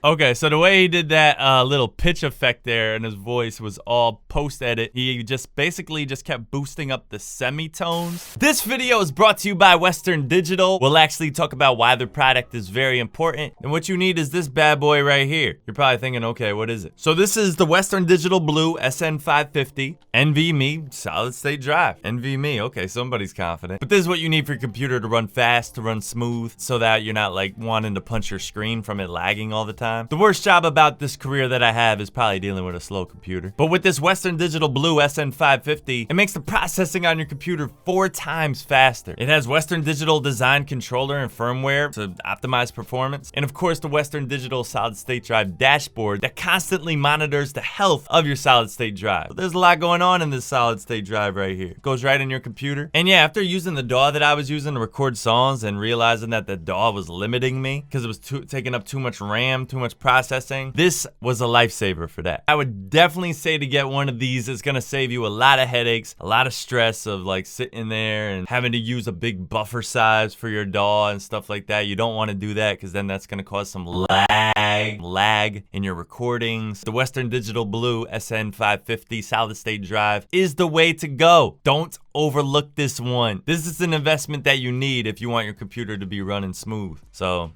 Okay, so the way he did that little pitch effect there and his voice was all post-edit. He just basically just kept boosting up the semitones. This video is brought to you by Western Digital. We'll actually talk about why their product is very important. And what you need is this bad boy right here. You're probably thinking, okay, what is it? So this is the Western Digital Blue SN550 NVMe solid state drive. NVMe, okay, somebody's confident. But this is what you need for your computer to run fast, to run smooth, so that you're not like wanting to punch your screen from it lagging all the time. The worst job about this career that I have is probably dealing with a slow computer. But with this Western Digital Blue SN550, it makes the processing on your computer 4 times faster. It has Western Digital design controller and firmware to optimize performance. And of course, the Western Digital solid state drive dashboard that constantly monitors the health of your solid state drive. There's a lot going on in this solid state drive right here. It goes right in your computer. And yeah, after using the DAW that I was using to record songs and realizing that the DAW was limiting me because it was taking up too much RAM, too much processing, this was a lifesaver for that. I would definitely say to get one of these. It's gonna save you a lot of headaches, a lot of stress of like sitting there and having to use a big buffer size for your DAW and stuff like that. You don't want to do that because then that's gonna cause some lag in your recordings. The Western Digital Blue SN550 solid state drive is the way to go. Don't overlook this one. This is an investment that you need if you want your computer to be running smooth. So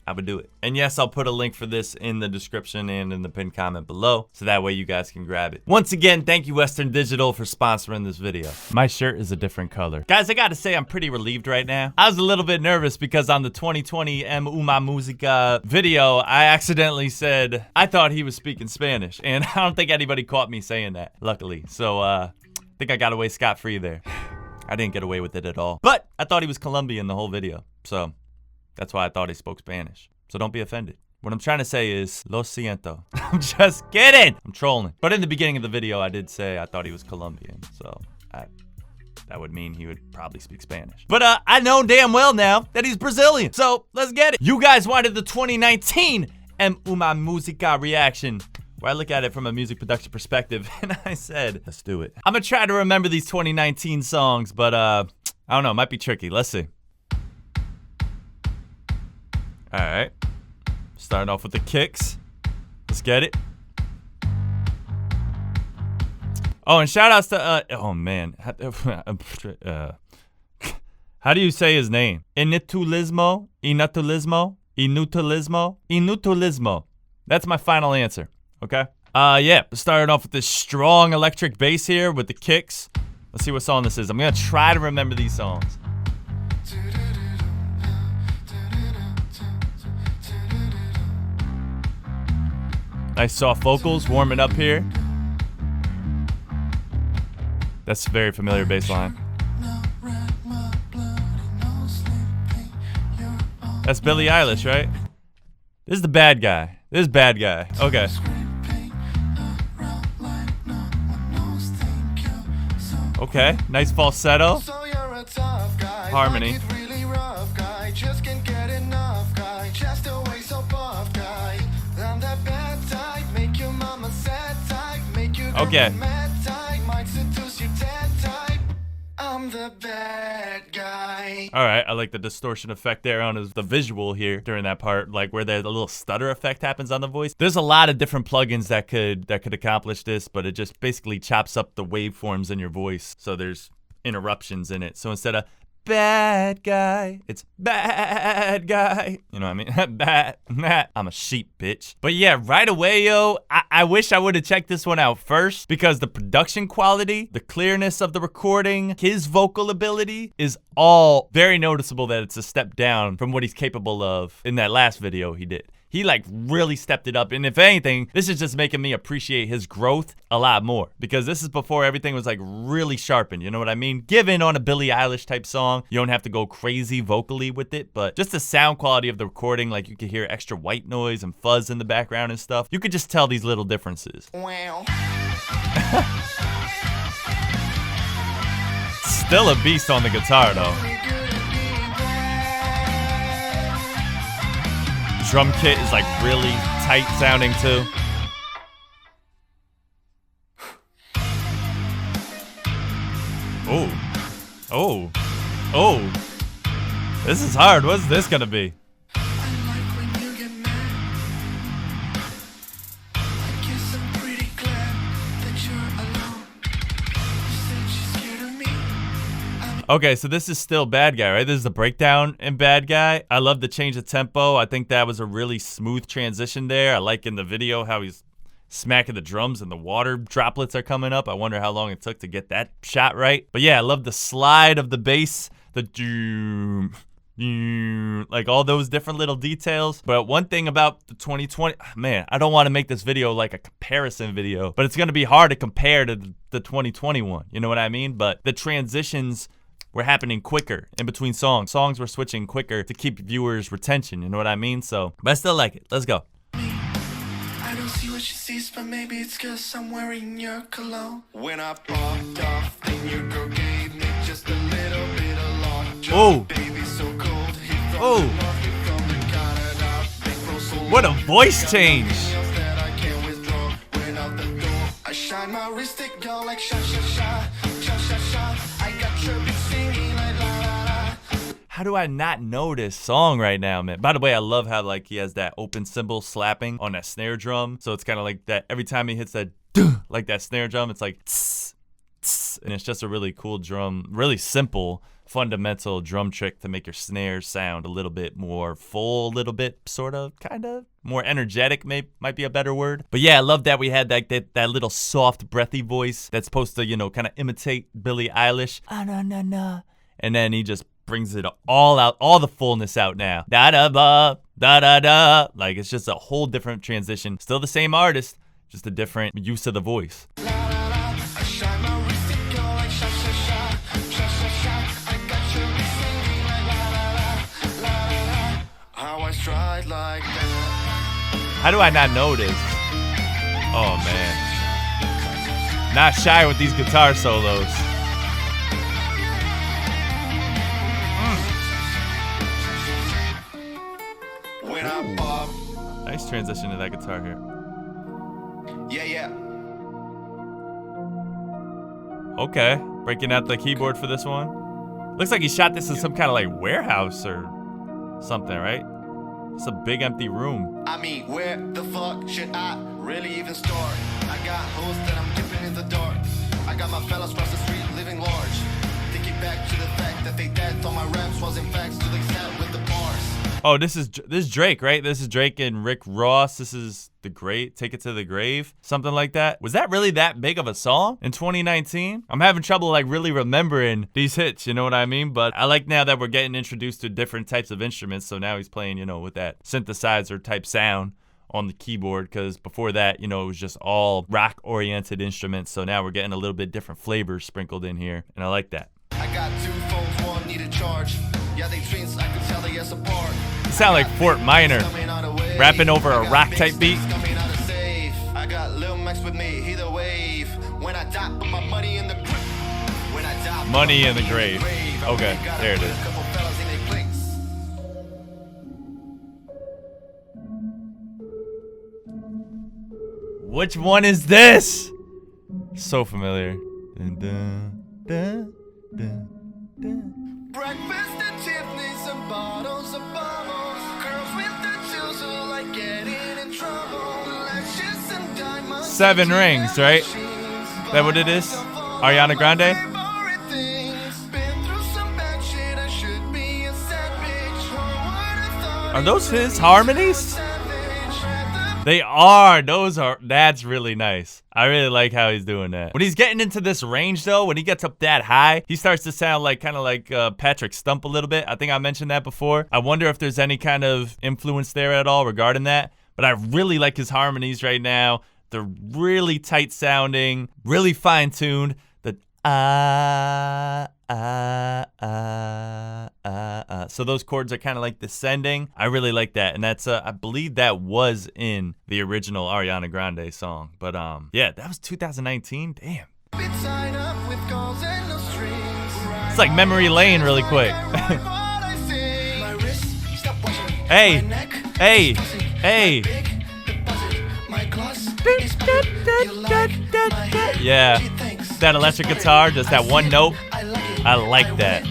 I would do it. And yes, I'll put a link for this in the description and in the pinned comment below, so that way you guys can grab it. Once again, thank you Western Digital for sponsoring this video. My shirt is a different color. Guys, I gotta say I'm pretty relieved right now. I was a little bit nervous because on the 2020 MÚSICA video, I accidentally said I thought he was speaking Spanish, and I don't think anybody caught me saying that, luckily. So I think I got away scot-free there. I didn't get away with it at all. But I thought he was Colombian the whole video, so that's why I thought he spoke Spanish. So don't be offended. What I'm trying to say is, lo siento. I'm just kidding. I'm trolling. But in the beginning of the video, I did say I thought he was Colombian. So that would mean he would probably speak Spanish. But I know damn well now that he's Brazilian. So let's get it. You guys wanted the 2019 MÚSICA reaction, where I look at it from a music production perspective, and I said, let's do it. I'm gonna try to remember these 2019 songs, but I don't know, it might be tricky. Let's see. All right, starting off with the kicks. Let's get it. Oh, and shout outs to, oh man. How do you say his name? Inutilismo? That's my final answer, okay? Yeah, starting off with this strong electric bass here with the kicks. Let's see what song this is. I'm gonna try to remember these songs. Nice soft vocals, warming up here. That's a very familiar bass line. That's Billie Eilish, right? This is the bad guy. This is bad guy. Okay. Okay, nice falsetto. Harmony. Okay. All right, I like the distortion effect there on the visual here during that part, like where the little stutter effect happens on the voice. There's a lot of different plugins that could accomplish this, but it just basically chops up the waveforms in your voice, so there's interruptions in it. So instead of bad guy, it's bad guy. You know what I mean? Bad. I'm a sheep, bitch. But yeah, right away, yo, I wish I would have checked this one out first, because the production quality, the clearness of the recording, his vocal ability is all very noticeable that it's a step down from what he's capable of in that last video he did. He like really stepped it up, and if anything, this is just making me appreciate his growth a lot more, because this is before everything was like really sharpened, you know what I mean? Given on a Billie Eilish type song, you don't have to go crazy vocally with it, but just the sound quality of the recording, like you could hear extra white noise and fuzz in the background and stuff. You could just tell these little differences. Wow. Still a beast on the guitar though. Drum kit is like really tight sounding too. Oh. This is hard. What's this gonna be? Okay, so this is still Bad Guy, right? This is the breakdown in Bad Guy. I love the change of tempo. I think that was a really smooth transition there. I like in the video how he's smacking the drums and the water droplets are coming up. I wonder how long it took to get that shot right. But yeah, I love the slide of the bass, the doom, like all those different little details. But one thing about the 2020, man, I don't want to make this video like a comparison video, but it's going to be hard to compare to the 2021. You know what I mean? But the transitions were happening quicker in between songs. Songs were switching quicker to keep viewers' retention. You know what I mean? So, but I still like it. Let's go. I don't see what she sees, but maybe it's 'cause I'm wearing your cologne. When I popped off, then your girl gave me just a little bit of lockjaw. Oh. Baby, so cold. Oh. What a voice change. I shine my wrist, it go like sha sha sha, sha sha sha. I got your bitch singing like la la la. How do I not know this song right now, man? By the way, I love how like he has that open cymbal slapping on that snare drum. So it's kind of like that every time he hits that like that snare drum, it's like tss, tss, and it's just a really cool drum, really simple, fundamental drum trick to make your snares sound a little bit more full, a little bit sort of, kind of more energetic, might be a better word. But yeah, I love that we had that little soft, breathy voice that's supposed to, you know, kind of imitate Billie Eilish. Ah, na, na, na. And then he just brings it all out, all the fullness out now. Da da ba, da da da. Like it's just a whole different transition. Still the same artist, just a different use of the voice. How do I not know this? Oh man. Not shy with these guitar solos. Nice transition to that guitar here. Yeah. Okay, breaking out the keyboard for this one. Looks like he shot this in some kind of like warehouse or something, right? It's a big empty room. I mean, where the fuck should I really even start? I got hoes that I'm dipping in the dark. I got my fellas across the street living large. Thinking back to the fact that they dead thought my raps wasn't facts to the extent with the bars. Oh, this is Drake, right? This is Drake and Rick Ross. This is The Great, Take It to the Grave, something like that. Was that really that big of a song in 2019? I'm having trouble like really remembering these hits, you know what I mean? But I like now that we're getting introduced to different types of instruments. So now he's playing, you know, with that synthesizer type sound on the keyboard, because before that, you know, it was just all rock oriented instruments. So now we're getting a little bit different flavors sprinkled in here, and I like that. I got two phones, one need a charge. Yeah, they twins, I can tell they us apart. You sound like Fort Minor rapping over a rock type beat. I got Lil Max with me, either wave. When I die, put my money in the grave. When I die, money in the grave. Okay, there it is. Which one is this? So familiar. Dun, dun, dun, dun, dun. Breakfast at Tiffany's and bottles of bubbles. Girls with the chills who like getting in trouble. Lashes and diamonds. 7 rings, right? That what it is? Ariana Grande? Are those his harmonies? They are. That's really nice. I really like how he's doing that. When he's getting into this range though, when he gets up that high, he starts to sound like kind of like Patrick Stump a little bit. I think I mentioned that before. I wonder if there's any kind of influence there at all regarding that. But I really like his harmonies right now. They're really tight sounding, really fine tuned. The so those chords are kind of like descending. I really like that, and that's I believe that was in the original Ariana Grande song. But yeah, that was 2019. Damn. It's like memory lane really quick. Hey. Yeah, that electric guitar, just that one note. I like that.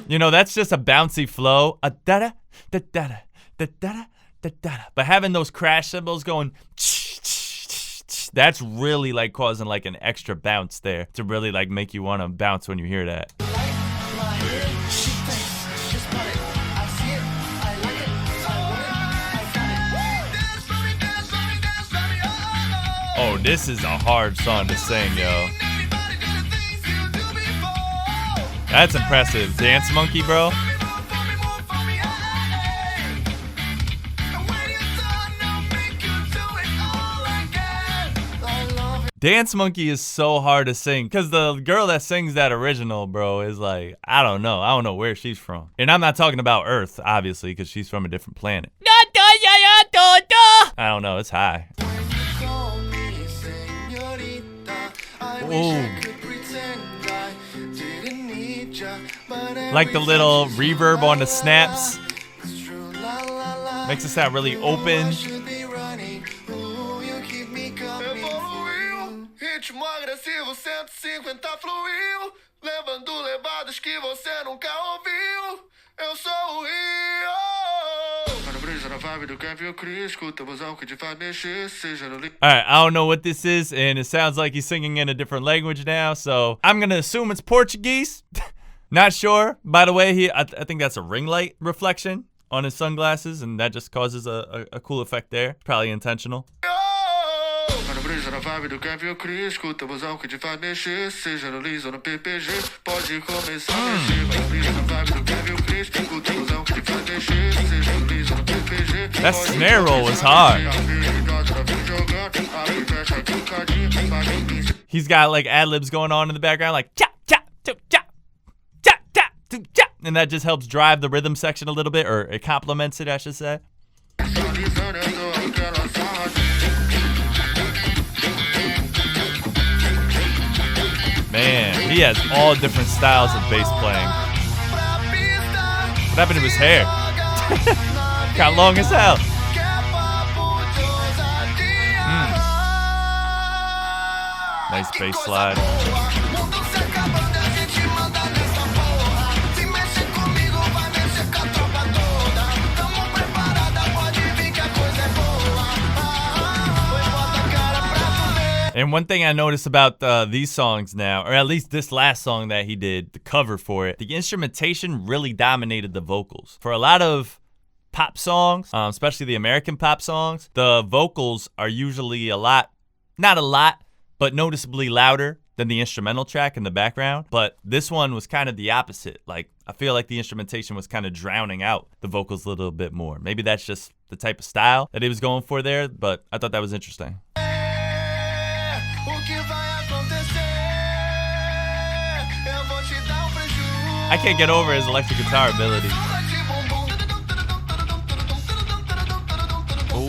You know, that's just a bouncy flow. A da da da da da da da But having those crash cymbals going, that's really like causing like an extra bounce there to really like make you want to bounce when you hear that. Oh, this is a hard song to sing, yo. That's impressive. Dance Monkey, bro. Dance Monkey is so hard to sing because the girl that sings that original, bro, is like, I don't know where she's from. And I'm not talking about Earth, obviously, because she's from a different planet. I don't know, it's high. Ooh. Like the little reverb on the snaps. Makes it sound really open. Alright, I don't know what this is, and it sounds like he's singing in a different language now, so I'm gonna assume it's Portuguese. Not sure. By the way, I think that's a ring light reflection on his sunglasses, and that just causes a cool effect there. Probably intentional. That snare roll was hard. He's got like ad-libs going on in the background, like cha cha cha cha cha cha cha, and that just helps drive the rhythm section a little bit, or it complements it, I should say. Man, he has all different styles of bass playing. What happened to his hair? Got long as hell. Nice bass slide. And one thing I noticed about these songs now, or at least this last song that he did, the cover for it, the instrumentation really dominated the vocals. For a lot of pop songs, especially the American pop songs, the vocals are usually not a lot, but noticeably louder than the instrumental track in the background. But this one was kind of the opposite. Like, I feel like the instrumentation was kind of drowning out the vocals a little bit more. Maybe that's just the type of style that he was going for there, but I thought that was interesting. I can't get over his electric guitar ability. Ooh.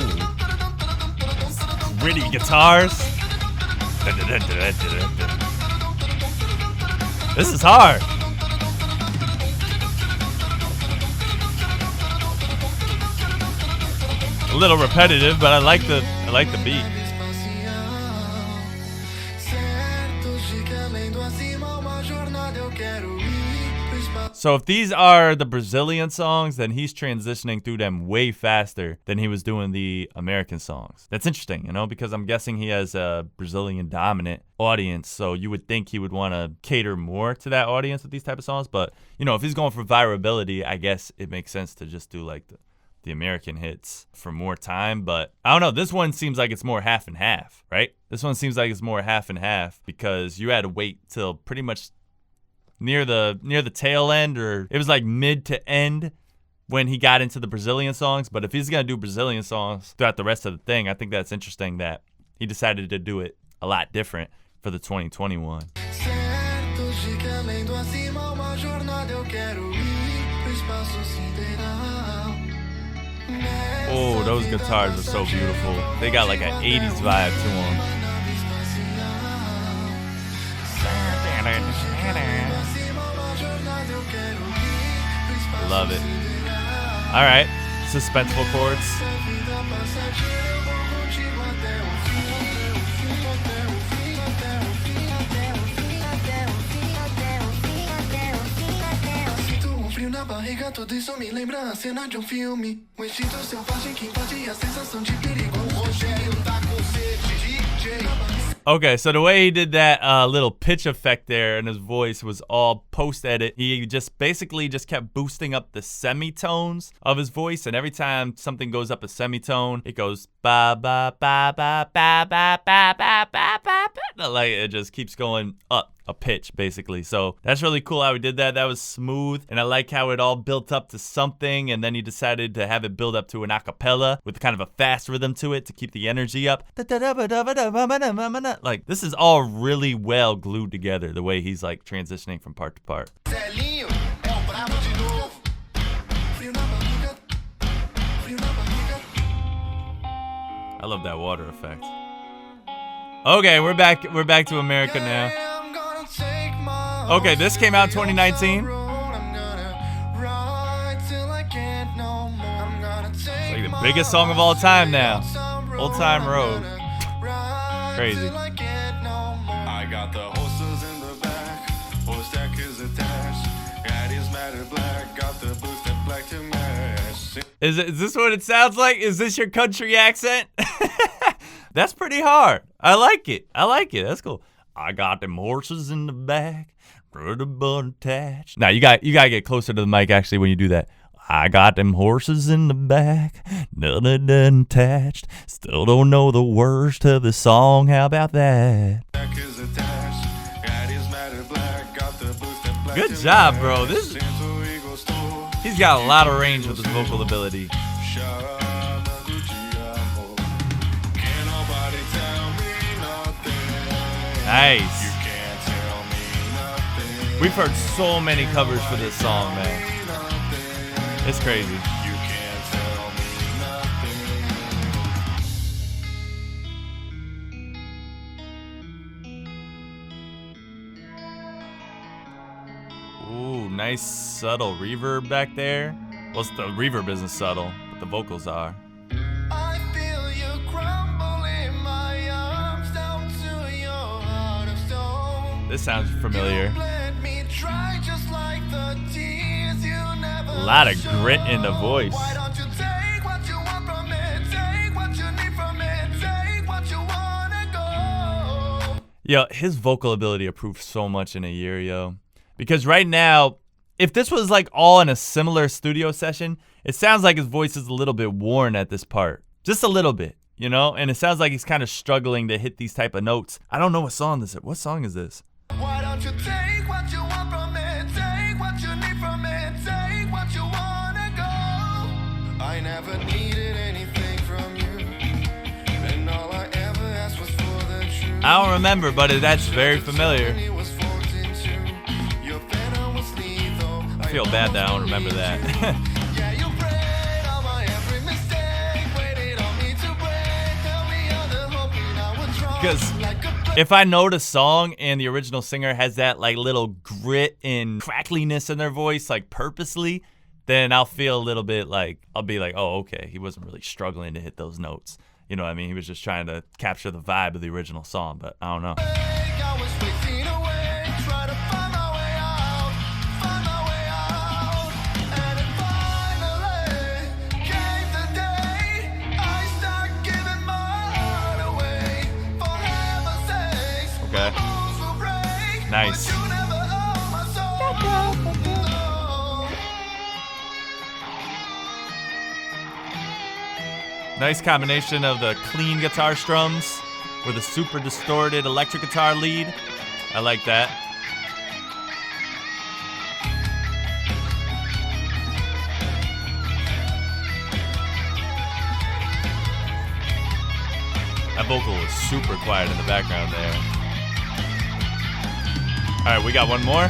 Gritty guitars. This is hard. A little repetitive, but I like the beat. So if these are the Brazilian songs, then he's transitioning through them way faster than he was doing the American songs. That's interesting, you know, because I'm guessing he has a Brazilian dominant audience, so you would think he would want to cater more to that audience with these type of songs. But, you know, if he's going for virability, I guess it makes sense to just do like the American hits for more time. But I don't know, this one seems like it's more half and half, right? This one seems like it's more half and half because you had to wait till pretty much near the tail end, or it was like mid to end when he got into the Brazilian songs. But if he's gonna do Brazilian songs throughout the rest of the thing, I think that's interesting that he decided to do it a lot different for the 2021. Oh, those guitars are so beautiful. They got like an 80s vibe to them. Love it. All right, suspenseful chords. na barriga, tudo isso me lembra a cena de filme. O instinto selvagem que invade a sensação de perigo. O Rogério tá com sede, DJ. Okay, so the way he did that little pitch effect there and his voice was all post-edit. He just basically just kept boosting up the semitones of his voice, and every time something goes up a semitone, it goes ba ba ba ba ba ba ba ba ba ba. Like it just keeps going up a pitch, basically. So that's really cool how he did that. That was smooth, and I like how it all built up to something, and then he decided to have it build up to an acapella with kind of a fast rhythm to it to keep the energy up. Like, this is all really well glued together, the way he's like transitioning from part to part. I love that water effect. Okay, we're back to America now. Okay, this came out in 2019. It's like the biggest song of all time now. Old Time Road. Crazy. I got the horses in the back. Horse deck is attached. Daddy's matter black. Got the boosted black to match. Is this what it sounds like? Is this your country accent? That's pretty hard. I like it. That's cool. I got them horses in the back. Attached. Now you gotta get closer to the mic actually when you do that. I got them horses in the back, none of them attached. Still don't know the words to the song. How about that? Good job, bro. He's got a lot of range with his vocal ability. Nice. We've heard so many covers for this song, man. It's crazy. Ooh, nice subtle reverb back there. Well, the reverb isn't subtle, but the vocals are. I feel you crumble in my arms down to your heart of stone. This sounds familiar. Let me try just like the tears you never A lot of grit in the voice. Why don't you take what you want from it? Take what you need from it. Take what you wanna go. Yo, his vocal ability improved so much in a year, yo. Because right now, if this was like all in a similar studio session, it sounds like his voice is a little bit worn at this part. Just a little bit, you know? And it sounds like he's kind of struggling to hit these type of notes. I don't know what song this is. What song is this? Why don't you take what you want from it? Take what you need from it. Take what you wanna go. I never needed anything from you. And all I ever asked was for the truth. I don't remember, but that's very familiar. I feel bad that I don't remember that. Because if I know the song and the original singer has that like little grit and crackliness in their voice, like purposely, then I'll feel a little bit like, I'll be like, oh, okay, he wasn't really struggling to hit those notes. You know what I mean? He was just trying to capture the vibe of the original song, but I don't know. Okay. Nice. Nice combination of the clean guitar strums with a super distorted electric guitar lead. I like that. That vocal was super quiet in the background there. All right, we got one more.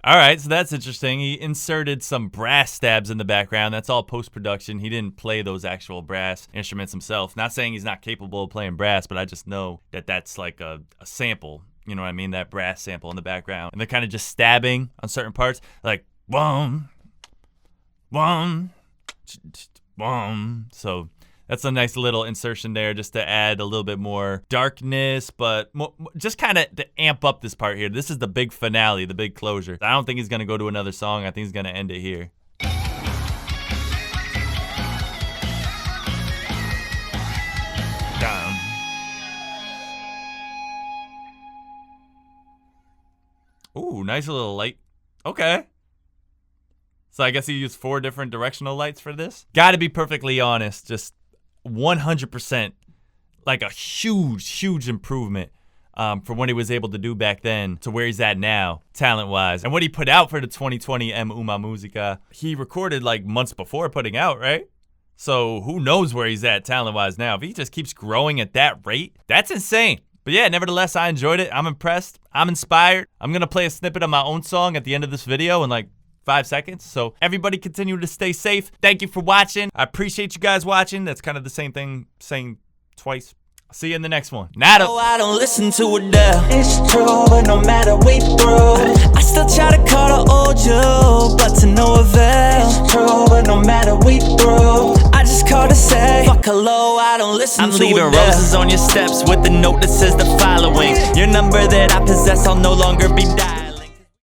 All right, so that's interesting. He inserted some brass stabs in the background. That's all post-production. He didn't play those actual brass instruments himself. Not saying he's not capable of playing brass, but I just know that that's like a sample. You know what I mean? That brass sample in the background. And they're kind of just stabbing on certain parts. Like, boom, boom, boom. So That's a nice little insertion there just to add a little bit more darkness, but just kind of to amp up this part here. This is the big finale, the big closure. I don't think he's going to go to another song. I think he's going to end it here. Down. Ooh, nice little light. Okay. So I guess he used 4 different directional lights for this. Gotta be perfectly honest, just 100% like a huge improvement from what he was able to do back then to where he's at now, talent-wise. And what he put out for the 2020 MÚSICA, he recorded like months before putting out, right? So who knows where he's at talent-wise now. If he just keeps growing at that rate, that's insane. But yeah, nevertheless, I enjoyed it. I'm impressed. I'm inspired. I'm gonna play a snippet of my own song at the end of this video in like 5 seconds. So everybody continue to stay safe. Thank you for watching. I appreciate you guys watching. That's kind of the same thing saying twice. See you in the next one. Nada. Oh, I don't listen to it there. It's true, but no matter we through, I still try to call the old you, but to no avail. It's true, but no matter we through, I just call to say, fuck hello, I don't listen to it. I'm leaving roses on your steps with the note that says the following. Your number that I possess, I'll no longer be dying.